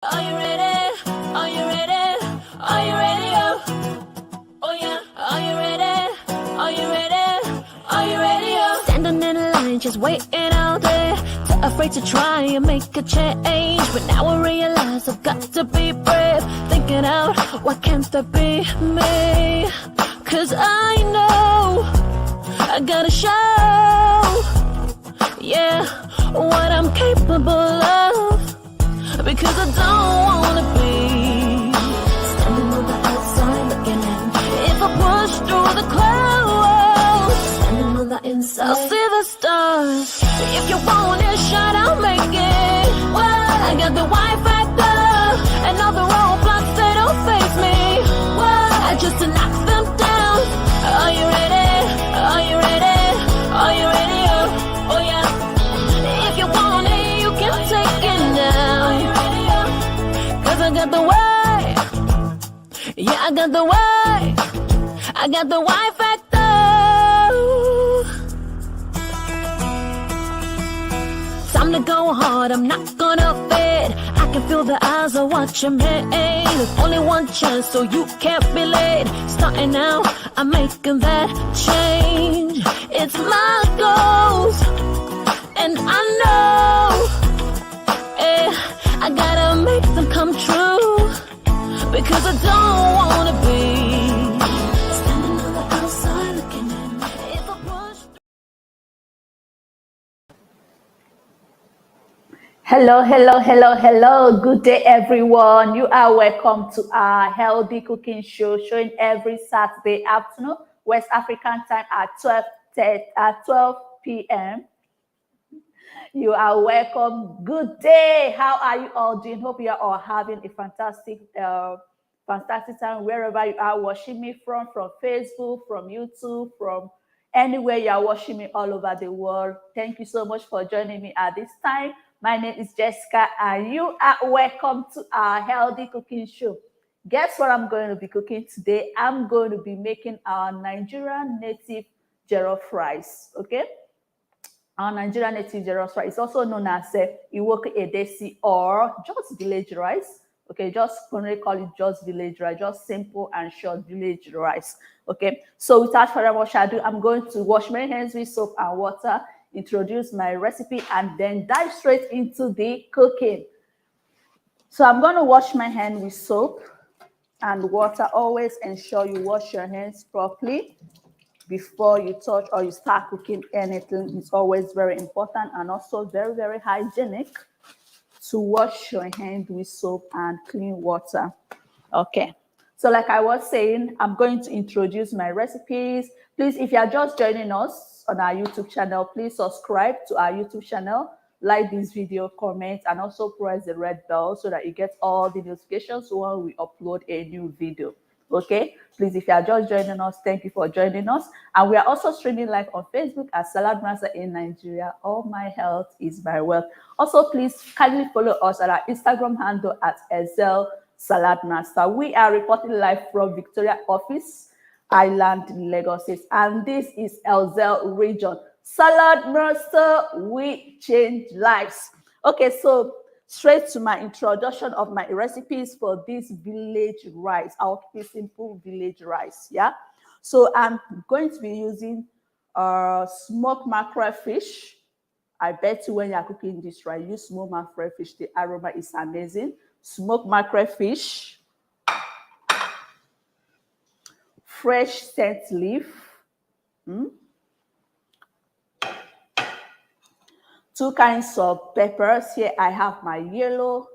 Are you ready? Are you ready? Are you ready? Oh yeah. Are you ready? Are you ready? Are you ready? Standing in a line, just waiting out there. Too afraid to try and make a change. But now I realize I've got to be brave. Thinking out, why can't that be me? Cause I know I gotta show, yeah, what I'm capable of. Because I don't wanna be standing on the outside looking in. If I push through the clouds, standing on the inside, I'll see the stars. If you want a shot, I'll make it. What? I got the Y factor, and all the roadblocks, they don't face me. What? I just knock them down. Are you ready? Are you ready? Are you ready? Oh yeah. If you want it, you can take it now. I got the way, yeah, I got the way, I got the Y factor. Time to go hard, I'm not gonna fade. I can feel the eyes are watching me. There's only one chance, so you can't be late. Starting now, I'm making that change. It's my goals, and I know, I gotta make them come true. Because I don't wanna be standing on the outside looking in. If I push. Hello. Good day, everyone. You are welcome to our healthy cooking show, showing every Saturday afternoon, West African time at 12 p.m. You are welcome. Good day. How are you all doing? Hope you are all having a fantastic time wherever you are watching me from Facebook, from YouTube, from anywhere you are watching me all over the world. Thank you so much for joining me at this time. My name is Jessica, and you are welcome to our healthy cooking show. Guess what I'm going to be cooking today? I'm going to be making our Nigerian native jollof rice. Okay. Our Nigerian native jollof rice is also known as Iwoke Edesi or just village rice. Okay, just gonna call it just village rice, just simple and short village rice. Okay, so without further much ado, I'm going to wash my hands with soap and water, introduce my recipe, and then dive straight into the cooking. So I'm going to wash my hand with soap and water. Always ensure you wash your hands properly before you touch or you start cooking anything. It's always very important and also very hygienic to wash your hand with soap and clean water. Okay, so like I was saying, I'm going to introduce my recipes. Please, if you are just joining us on our YouTube channel, please subscribe to our YouTube channel, like this video, comment, and also press the red bell so that you get all the notifications when we upload a new video. Okay, please, if you are just joining us, thank you for joining us. And we are also streaming live on Facebook at Saladmaster in Nigeria. All my health is my wealth. Also, please kindly follow us at our Instagram handle at Saladmaster. We are reporting live from Victoria Office Island, Lagos, and this is Elzel region. Saladmaster, we change lives. Okay, so straight to my introduction of my recipes for this village rice. I'll keep it simple, village rice. Yeah, so I'm going to be using smoked mackerel fish. I bet you when you're cooking this rice, use smoked mackerel fish. The aroma is amazing. Smoked mackerel fish, fresh scent leaf, 2 kinds of peppers. Here I have my yellow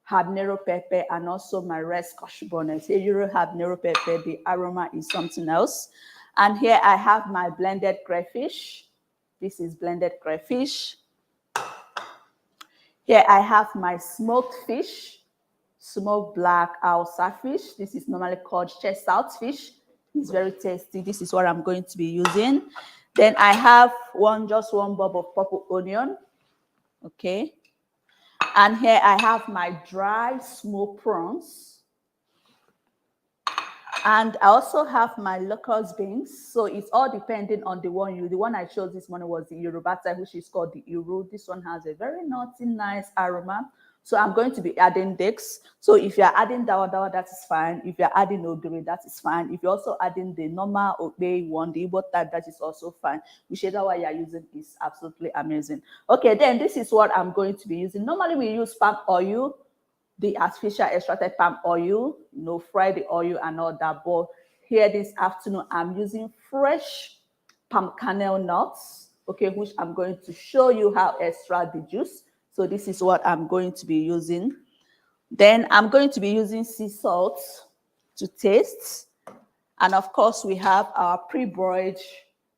habanero pepper and also my red scotch bonnet. Here yellow habanero pepper, the aroma is something else. And here I have my blended crayfish. This is blended crayfish. Here I have my smoked fish, smoked black Hausa fish. This is normally called chest out fish. It's very tasty. This is what I'm going to be using. Then I have just one bulb of purple onion. Okay, and here I have my dry smoked prawns, and I also have my locust beans. So it's all depending on the one I chose this morning was the Yoruba type, which is called the Iru. This one has a very nutty, nice aroma. So I'm going to be adding dates. So if you're adding dawa, that is fine. If you're adding ogiri, that is fine. If you're also adding the normal obe one, the Igbo type, that is also fine. Whichever one you're using is absolutely amazing. Okay, then this is what I'm going to be using. Normally we use palm oil, the artificial extracted palm oil, fry the oil and all that. But here this afternoon, I'm using fresh palm kernel nuts, okay, which I'm going to show you how to extract the juice. So this is what I'm going to be using. Then I'm going to be using sea salt to taste. And of course, we have our pre-boiled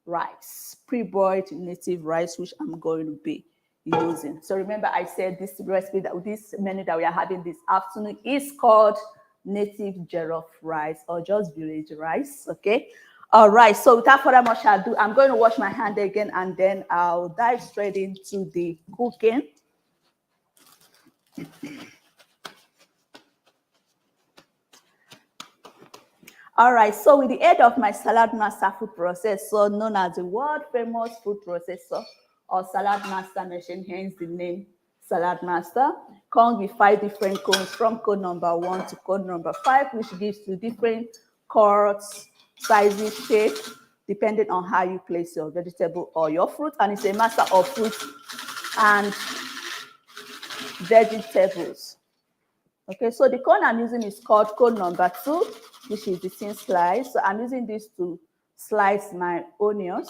rice, pre-boiled native rice, which I'm going to be using. So remember, I said this recipe, this menu that we are having this afternoon is called Native Jollof Rice or just village rice, okay? All right, so without further much ado, I'm going to wash my hand again and then I'll dive straight into the cooking. All right, so with the aid of my salad master food processor, known as the world famous food processor or salad master machine, hence the name salad master, comes with 5 different cones from cone number 1 to cone number 5, which gives you different cuts, sizes, shape, depending on how you place your vegetable or your fruit. And it's a master of fruit and vegetables. Okay, so the cone I'm using is called cone number 2, which is the thin slice. So I'm using this to slice my onions.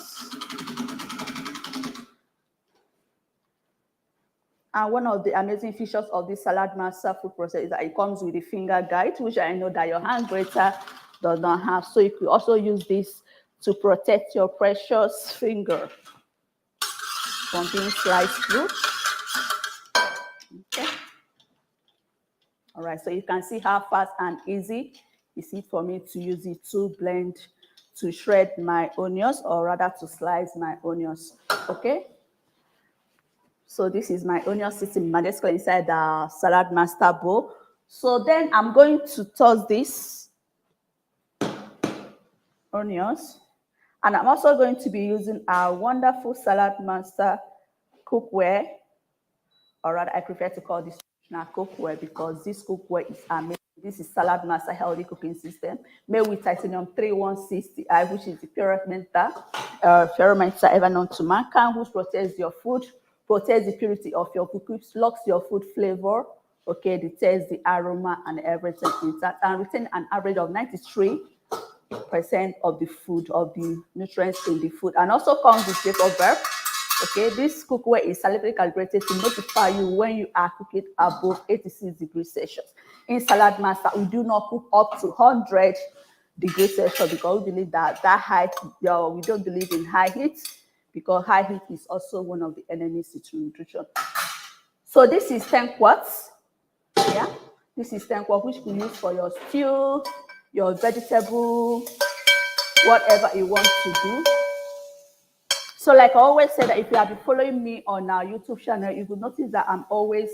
And one of the amazing features of this salad master food process is that it comes with a finger guide, which I know that your hand grater does not have. So you could also use this to protect your precious finger from being sliced through. Okay. All right, so you can see how fast and easy is it for me to use it to blend, to shred my onions, or rather to slice my onions, okay? So this is my onion system magical inside the salad master bowl. So then I'm going to toss this onions, and I'm also going to be using our wonderful salad master cookware, or rather I prefer to call this cookware because this cookware is amazing. This is Salad Master Healthy Cooking System made with titanium 3160i, which is the purest fermenter ever known to mankind, which protects your food, protects the purity of your cooking, locks your food flavor, okay, the taste, the aroma, and everything intact, and retain an average of 93% of the food, of the nutrients in the food, and also comes with Jacob verb. Okay, this cookware is silently calibrated to notify you when you are cooking above 86 degrees Celsius. In Salad Master, we do not cook up to 100 degrees Celsius because we believe that height, we don't believe in high heat because high heat is also one of the enemies to nutrition. So this is 10 quarts. Yeah, this is 10 quarts, which you use for your stew, your vegetable, whatever you want to do. So like I always say that if you have been following me on our YouTube channel, you will notice that I'm always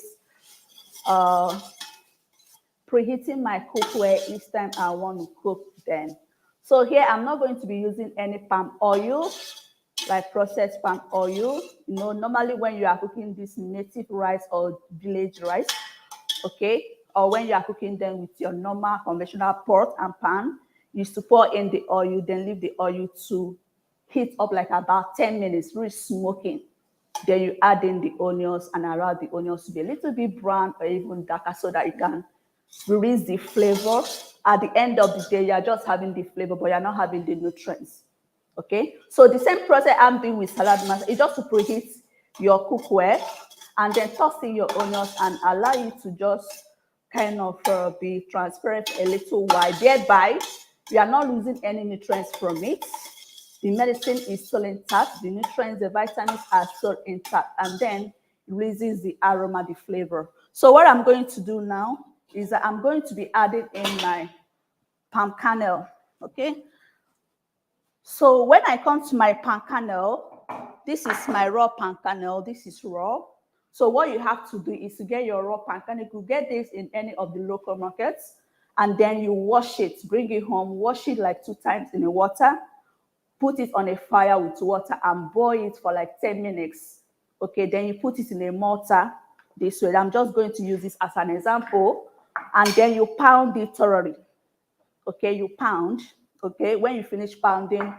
preheating my cookware each time I want to cook then. So here I'm not going to be using any palm oil, like processed palm oil. Normally when you are cooking this native rice or village rice, okay, or when you are cooking them with your normal conventional pot and pan, you used to pour in the oil, then leave the oil to heat up like about 10 minutes, really smoking. Then you add in the onions and allow the onions to be a little bit brown or even darker so that it can release the flavor. At the end of the day, you're just having the flavor, but you're not having the nutrients. Okay? So the same process I'm doing with salad master is just to preheat your cookware and then toss in your onions and allow you to just kind of be transparent a little while. Thereby, you are not losing any nutrients from it. The medicine is still intact, the nutrients, the vitamins are still intact, and then it releases the aroma, the flavor. So what I'm going to do now is that I'm going to be adding in my palm kernel, okay? So when I come to my palm kernel, this is my raw palm kernel, this is raw. So what you have to do is to get your raw palm kernel. You could get this in any of the local markets, and then you wash it, bring it home, wash it like 2 times in the water, put it on a fire with water and boil it for like 10 minutes. Okay, then you put it in a mortar, this way. I'm just going to use this as an example. And then you pound it thoroughly. Okay, you pound. Okay, when you finish pounding,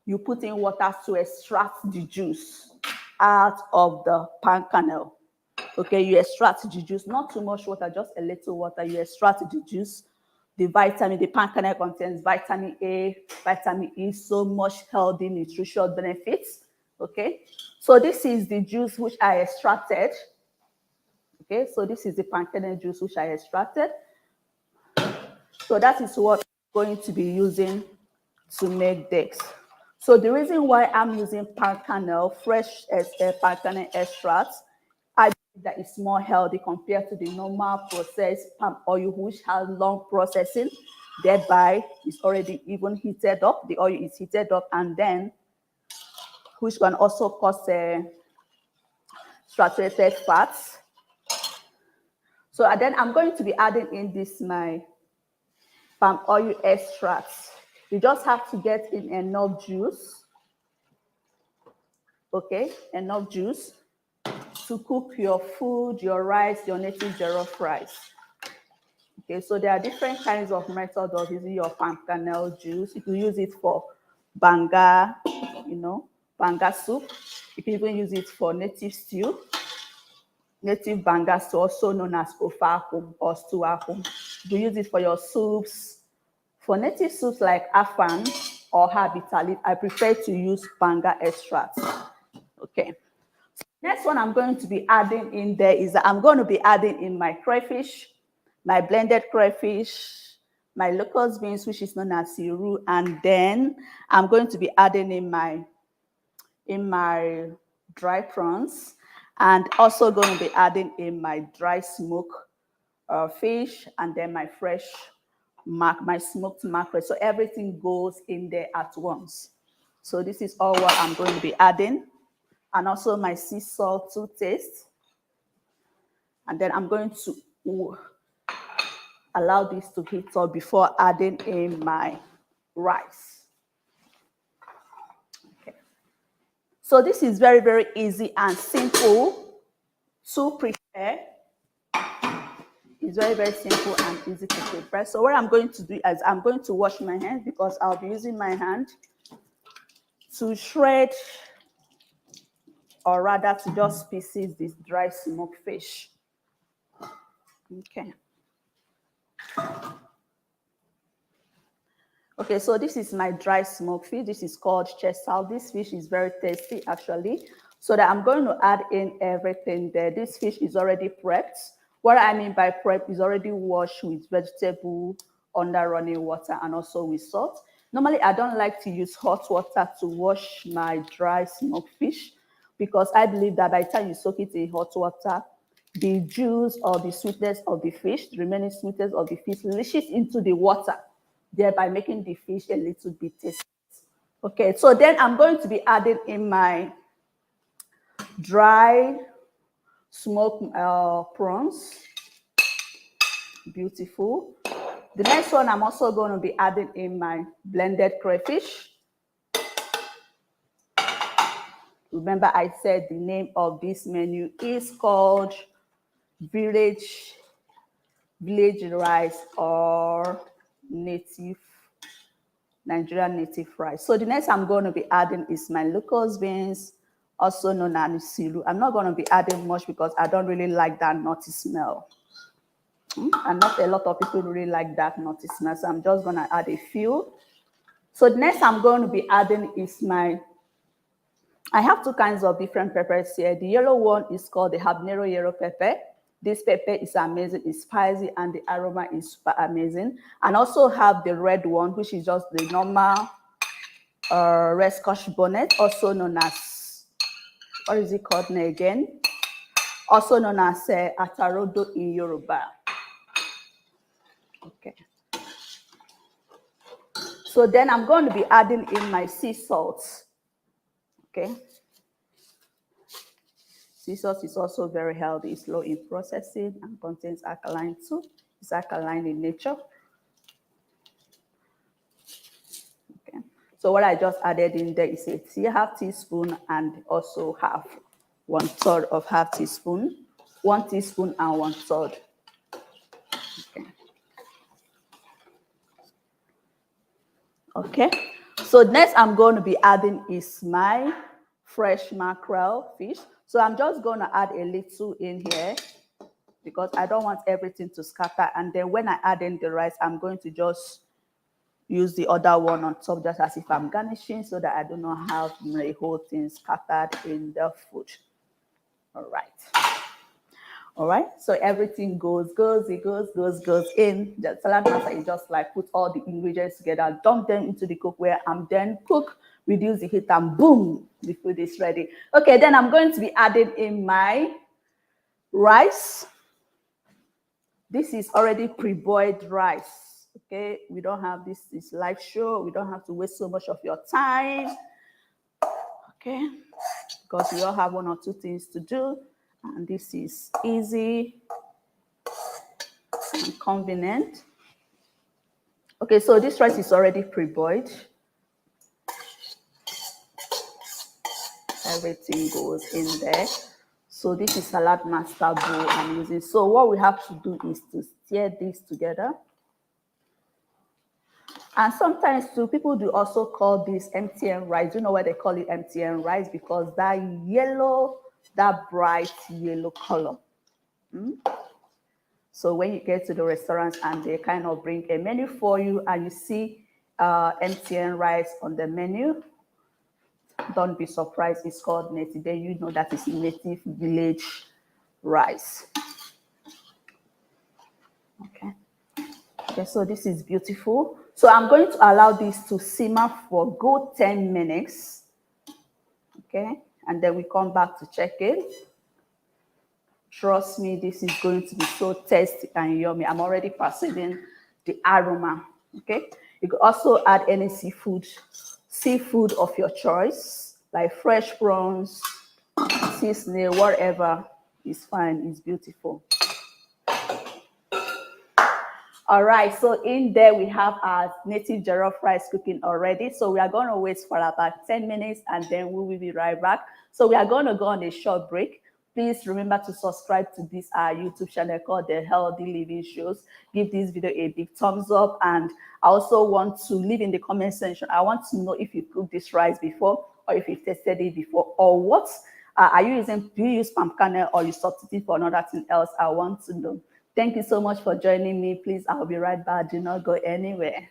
you put in water to extract the juice out of the pan kernel. Okay, you extract the juice, not too much water, just a little water. You extract the juice. The pan kernel contains vitamin A, vitamin E, so much healthy nutritional benefits. Okay, so this is the juice which I extracted. Okay, so this is the pan kernel juice which I extracted. So that is what I'm going to be using to make this. So the reason why I'm using pan kernel, fresh pan kernel extract, I believe that it's more healthy compared to the normal processed palm oil, which has long processing. Thereby, it's already even heated up. The oil is heated up, and then which can also cause saturated fats. So then I'm going to be adding in this my palm oil extracts. You just have to get in enough juice. Okay, enough juice to cook your food, your rice, your native jollof rice. Okay, so there are different kinds of methods of using your palm kernel juice. You can use it for banga, banga soup. You can even use it for native stew. Native banga stew, also known as ofakum or stewakum. You can use it for your soups. For native soups like afang or habitalit, I prefer to use banga extract. Okay. Next one I'm going to be adding in there is that I'm going to be adding in my crayfish, my blended crayfish, my locust beans, which is known as siru, and then I'm going to be adding in my dry prawns, and also going to be adding in my dry smoked fish, and then my fresh my smoked mackerel. So everything goes in there at once. So this is all what I'm going to be adding. And also my sea salt to taste. And then I'm going to allow this to heat up before adding in my rice. Okay. So this is very, very easy and simple to prepare. It's very, very simple and easy to prepare. So what I'm going to do is I'm going to wash my hands because I'll be using my hand to shred, or rather to just pieces this dry smoked fish. Okay. Okay, so this is my dry smoked fish. This is called chesal. This fish is very tasty, actually. So that I'm going to add in everything there. This fish is already prepped. What I mean by prep is already washed with vegetable under running water and also with salt. Normally, I don't like to use hot water to wash my dry smoked fish because I believe that by the time you soak it in hot water, the juice or the sweetness of the fish, the remaining sweetness of the fish, leaches into the water, thereby making the fish a little bit tasty. Okay, so then I'm going to be adding in my dry smoked prawns. Beautiful. The next one, I'm also going to be adding in my blended crayfish. Remember, I said the name of this menu is called village rice or Nigerian native rice. So the next I'm going to be adding is my locust beans, also known as siru. I'm not going to be adding much because I don't really like that nutty smell. And not a lot of people really like that nutty smell, so I'm just going to add a few. So the next I'm going to be adding is I have two kinds of different peppers here. The yellow one is called the habanero yellow pepper. This pepper is amazing, it's spicy, and the aroma is super amazing. And also have the red one, which is just the normal red scotch bonnet, also known as, what is it called now again? Also known as atarodo in Yoruba. Okay. So then I'm going to be adding in my sea salt. Okay. Sea salt is also very healthy. It's low in processing and contains alkaline too. It's alkaline in nature. Okay. So what I just added in there is a half teaspoon and also half 1/3 of half teaspoon. 1 teaspoon and 1/3. Okay. Okay. So next I'm going to be adding is my fresh mackerel fish. So I'm just going to add a little in here because I don't want everything to scatter. And then when I add in the rice, I'm going to just use the other one on top just as if I'm garnishing so that I do not have the whole thing scattered in the food. All right. All right, so everything goes in. The salad master is just like put all the ingredients together, dump them into the cookware, and then cook, reduce the heat, and boom, the food is ready. Okay, then I'm going to be adding in my rice. This is already pre-boiled rice. Okay, we don't have this live show. We don't have to waste so much of your time. Okay, because we all have 1 or 2 things to do. And this is easy and convenient. Okay, so this rice is already pre-boiled. Everything goes in there. So this is salad master bowl I'm using. So what we have to do is to stir this together. And sometimes too, people do also call this MTN rice. You know why they call it MTN rice? Because that yellow, that bright yellow color. So when you get to the restaurants and they kind of bring a menu for you and you see MTN rice on the menu, don't be surprised. It's called native. Then you know that it's native village rice. Okay. Okay, so this is beautiful. So I'm going to allow this to simmer for good 10 minutes. Okay, and then we come back to check it. Trust me, this is going to be so tasty and yummy. I'm already perceiving the aroma. Okay, you could also add any seafood of your choice, like fresh prawns, sea snail, whatever is fine. It's beautiful. All right, so in there we have our native jollof rice cooking already. So we are going to wait for about 10 minutes and then we will be right back. So we are going to go on a short break. Please remember to subscribe to this our YouTube channel called The Healthy Living Shows. Give this video a big thumbs up. And I also want to leave in the comment section. I want to know if you cooked this rice before or if you've tested it before, or what are you using? Do you use palm kernel or you substitute for another thing else? I want to know. Thank you so much for joining me. Please, I'll be right back. Do not go anywhere.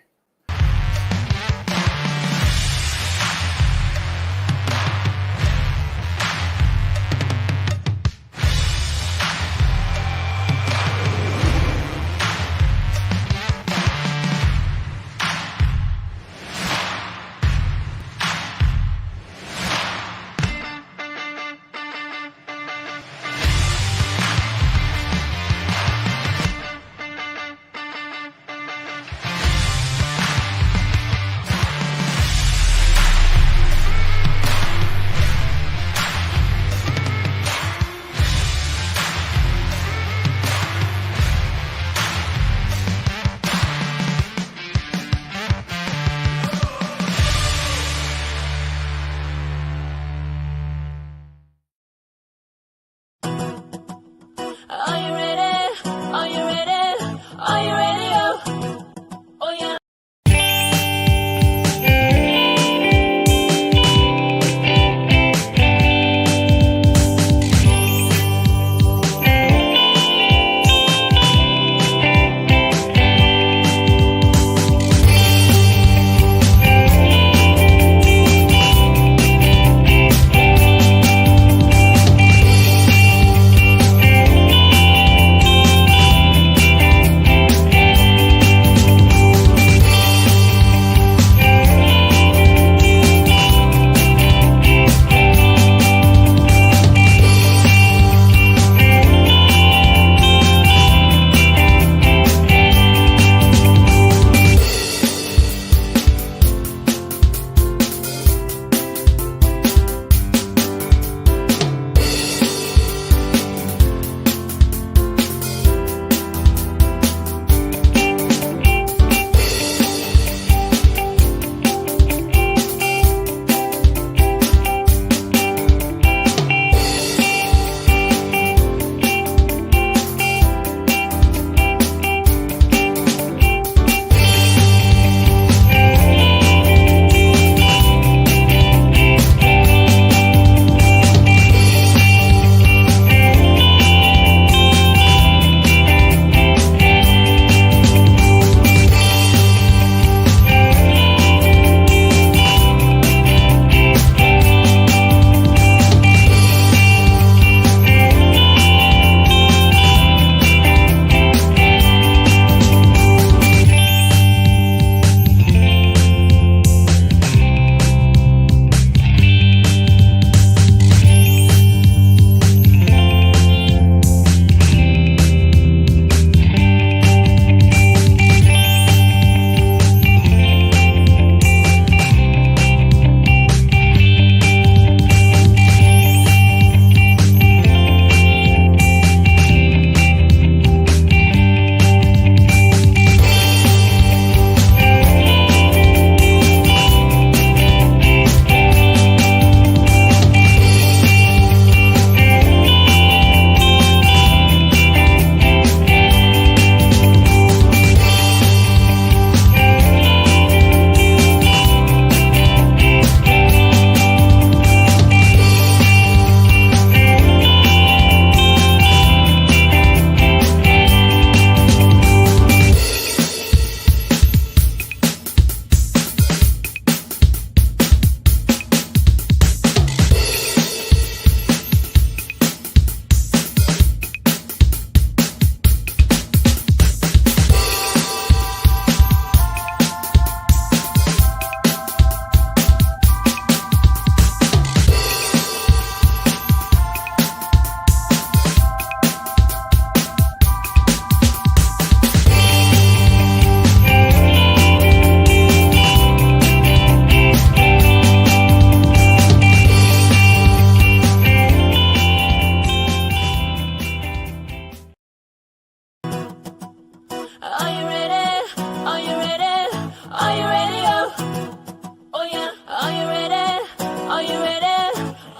Are you ready? Are you ready? Are you ready? Oh yeah. Are you ready? Are you ready?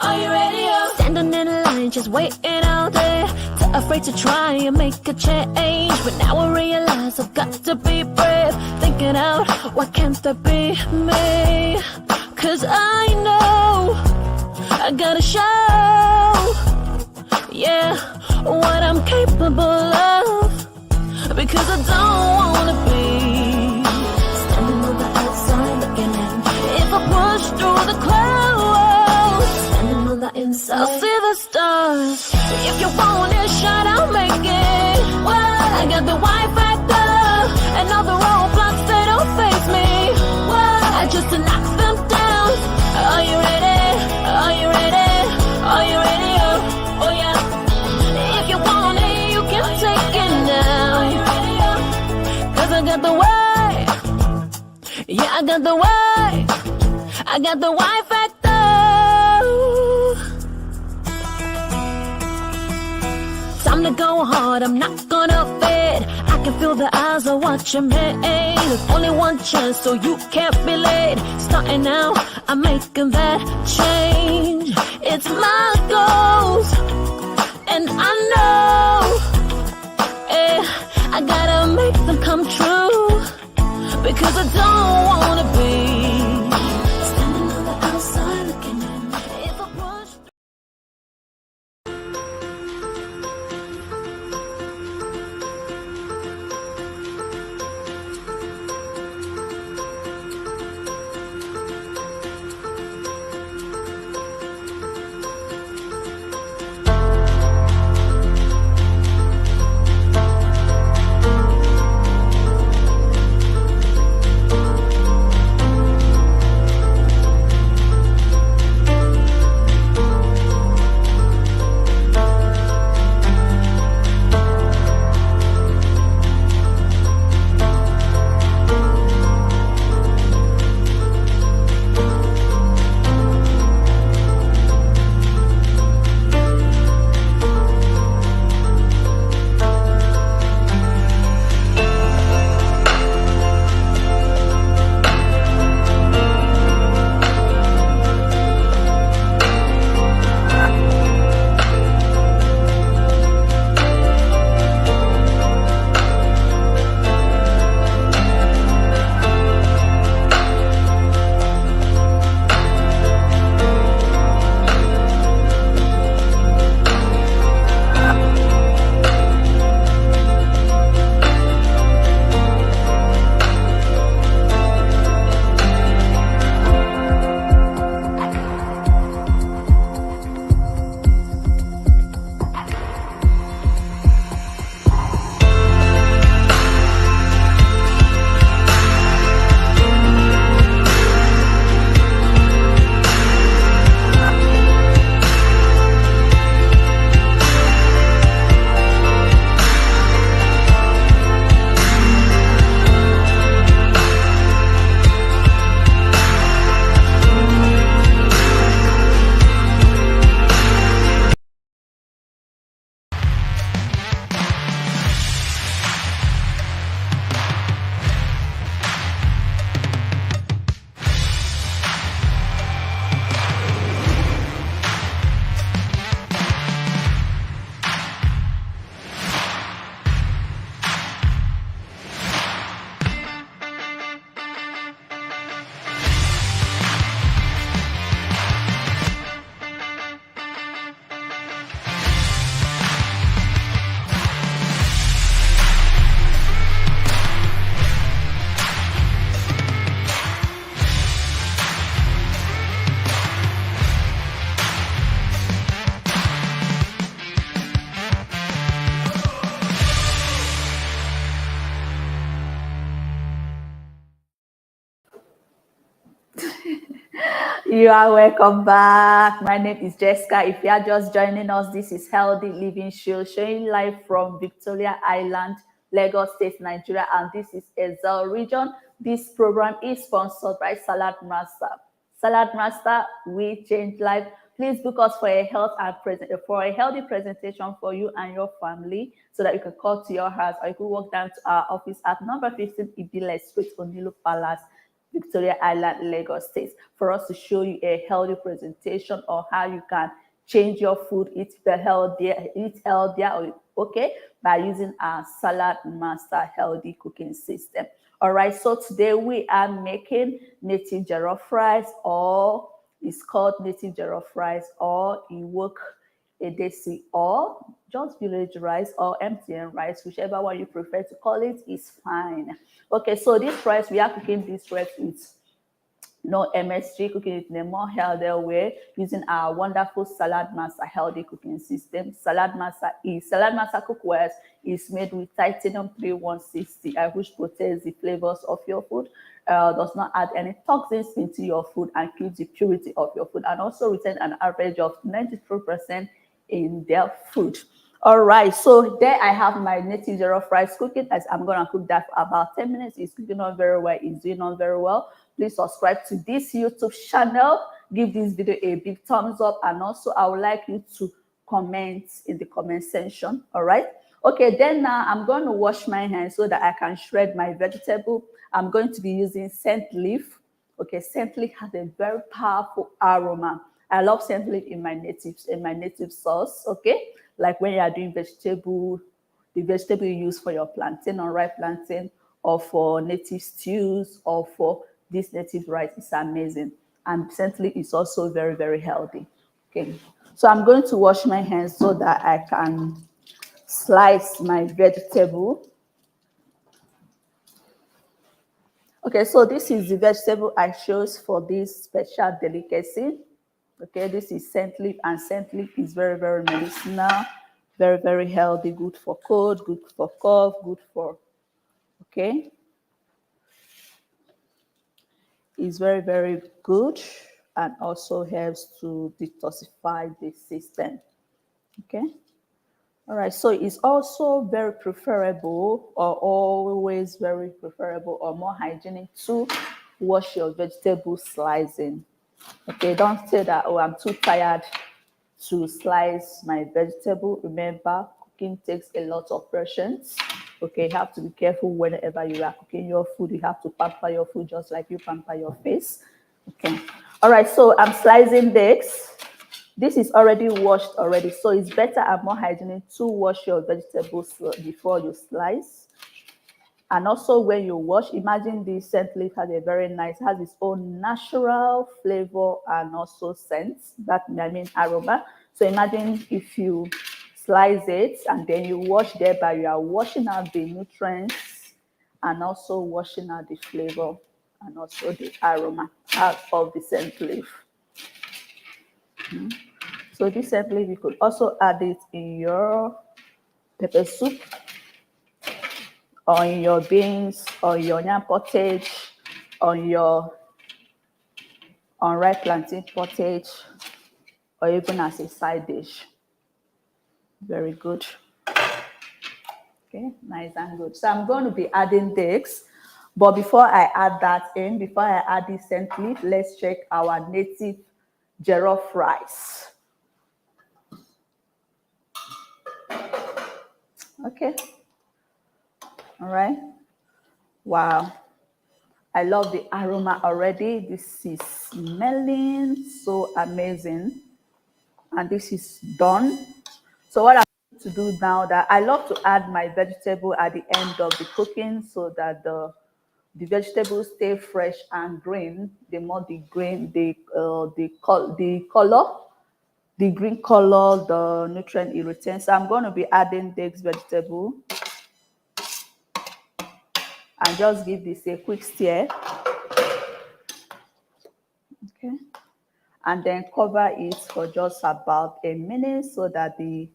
Are you ready? Standing in line, just waiting out there. Too afraid to try and make a change. But now I realize I've got to be brave. Thinking out, why can't that be me? Cause I know I gotta show, yeah, what I'm capable of. Because I don't wanna be standing on the outside looking in. If I push through the clouds, standing on the inside, I'll see the stars. If you want it, shine, I'll make it. Well, I got the Y factor, and all the roadblocks, they don't face me. Well, I just knock them down. Are you ready? Are you ready? Are you ready? Oh yeah. If you want it, you can take it now. Are you ready? Cause I got the way. Yeah, I got the way. I got the Y factor. Time to go hard, I'm not gonna fit. I can feel the eyes are watching me. There's only one chance, so you can't be late. Starting now, I'm making that change. It's my goals, and I know, I gotta make them come true. Because I don't wanna be standing on the outside looking in. If I push. You are welcome back. My name is Jessica. If you are just joining us, this is Healthy Living Show, showing live from Victoria Island, Lagos State, Nigeria, and this is Ezel region. This program is sponsored by Salad Master. Salad Master, we change life. Please book us for a healthy presentation for you and your family, so that you can call to your house, or you can walk down to our office at number 15 Ibile Street, Onilu Palace, Victoria Island, Lagos State, for us to show you a healthy presentation on how you can change your food, eat healthier, okay, by using our Salad Master healthy cooking system. All right, so today we are making native jollof rice, or it's called native jollof rice, or Iwok Edesi, or just village rice, or MTN rice, whichever one you prefer to call it is fine. Okay, so this rice, we are cooking this rice with no MSG, cooking it in a more healthier way using our wonderful Salad Master healthy cooking system. Salad Master cookware is made with titanium 3160, which protects the flavors of your food, does not add any toxins into your food, and keeps the purity of your food, and also retain an average of 93% in their food. All right, so there I have my native jollof rice cooking, as I'm gonna cook that for about 10 minutes. It's cooking on very well, it's doing on very well. Please subscribe to this YouTube channel, give this video a big thumbs up, and also I would like you to comment in the comment section. All right, okay, then now I'm going to wash my hands so that I can shred my vegetable. I'm going to be using scent leaf. Okay, scent leaf has a very powerful aroma. I love scent leaf in my native sauce. Okay, like when you are doing the vegetable you use for your plantain or ripe plantain, or for native stews, or for this native rice, is amazing. And scent leaf is also very, very healthy. Okay, so I'm going to wash my hands so that I can slice my vegetable. Okay, so this is the vegetable I chose for this special delicacy. Okay, this is scent leaf, and scent leaf is very, very medicinal, very, very healthy, good for cold, good for cough, good for, okay, it's very, very good, and also helps to detoxify the system. Okay, all right, so it's also very preferable, or always very preferable, or more hygienic to wash your vegetable slicing. Okay, don't say that, oh, I'm too tired to slice my vegetable. Remember, cooking takes a lot of patience. Okay, you have to be careful whenever you are cooking your food. You have to pamper your food just like you pamper your face. Okay, all right, so I'm slicing this. This is already washed already, so it's better and more hygienic to wash your vegetables before you slice. And also when you wash, imagine the scent leaf has a very nice, has its own natural flavor and also scent, that I mean aroma. So imagine if you slice it and then you wash, thereby you are washing out the nutrients and also washing out the flavor and also the aroma out of the scent leaf. So this scent leaf, you could also add it in your pepper soup, or in your beans, or your yam pottage, on your ripe plantain pottage, or even as a side dish. Very good. Okay, nice and good. So I'm going to be adding this, but before I add that in, before I add this scent leaf, let's check our native jollof rice. Okay. All right. Wow. I love the aroma already. This is smelling so amazing. And this is done. So what I'm going to do now, that I love to add my vegetable at the end of the cooking, so that the vegetables stay fresh and green. The more the green, the color, the green color, the nutrient it retains. So I'm going to be adding this vegetable and just give this a quick stir. Okay, and then cover it for just about a minute so that the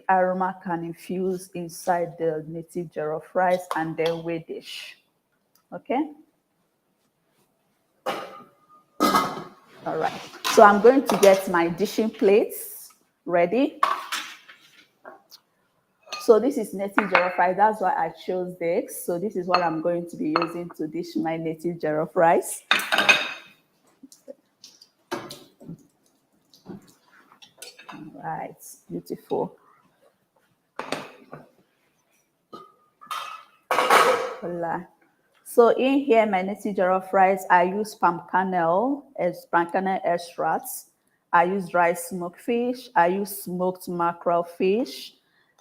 aroma can infuse inside the native jollof rice, and then we dish. Okay, all right, so I'm going to get my dishing plates ready. So this is native jollof rice, that's why I chose this. So this is what I'm going to be using to dish my native jollof rice. Right, beautiful. Voila. So in here, my native jollof rice, I use palm kernel as palm kernel extracts. I use dry smoked fish. I use smoked mackerel fish.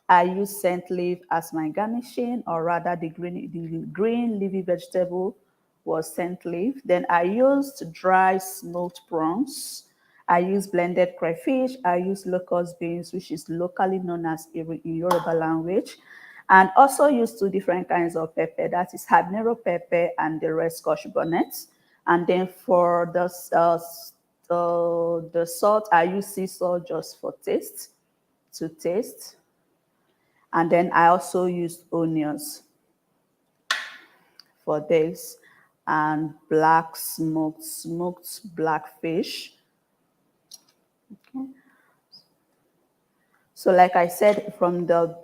I use scent leaf as my garnishing, or rather the green leafy vegetable was scent leaf. Then I used dry smoked prawns. I use blended crayfish. I use locust beans, which is locally known as in Yoruba language, and also use two different kinds of pepper. That is habanero pepper and the red Scotch bonnet. And then for the salt, I use sea salt just for taste, to taste. And then I also used onions for this, and black smoked black fish. Okay. So like I said from the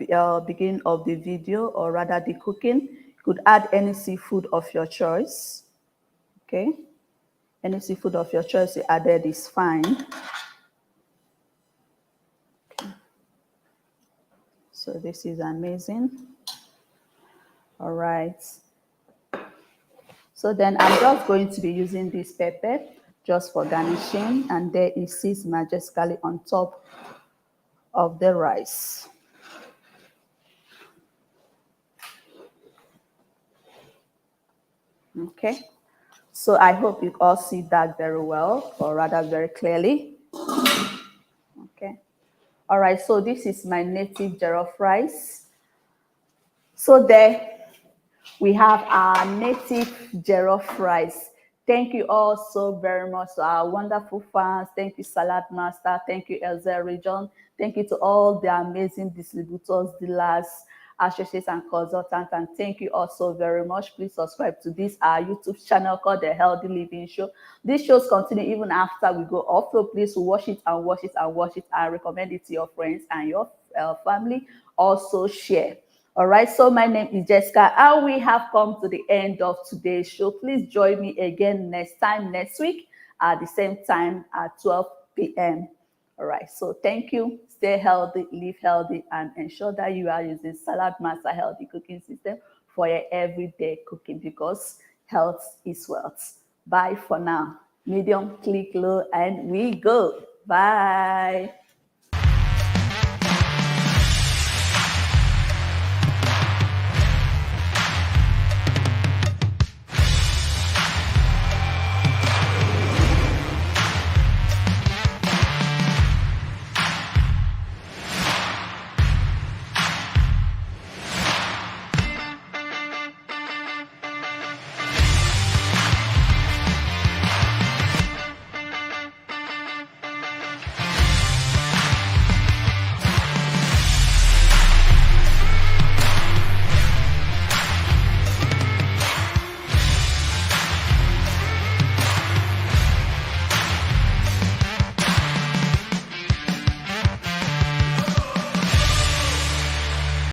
beginning of the video, or rather the cooking, you could add any seafood of your choice. Okay. Any seafood of your choice you added is fine. Okay. So this is amazing. All right. So then I'm just going to be using this pepper just for garnishing, and there it sits majestically on top of the rice. Okay. So I hope you all see that very well, or rather very clearly. Okay. All right. So this is my native jollof rice. So there we have our native jollof rice. Thank you all so very much to our wonderful fans. Thank you, Salad Master. Thank you, Elze Region. Thank you to all the amazing distributors, dealers, associates, and consultants. And thank you also very much. Please subscribe to this our YouTube channel called The Healthy Living Show. These shows continue even after we go off. So please watch it and watch it and watch it, and recommend it to your friends and your family. Also share. All right, so my name is Jessica, and we have come to the end of today's show. Please join me again next week at the same time at 12 p.m. All right, so thank you. Stay healthy, live healthy, and ensure that you are using Salad Master Healthy Cooking System for your everyday cooking, because health is wealth. Bye for now. Medium, click low, and we go. Bye.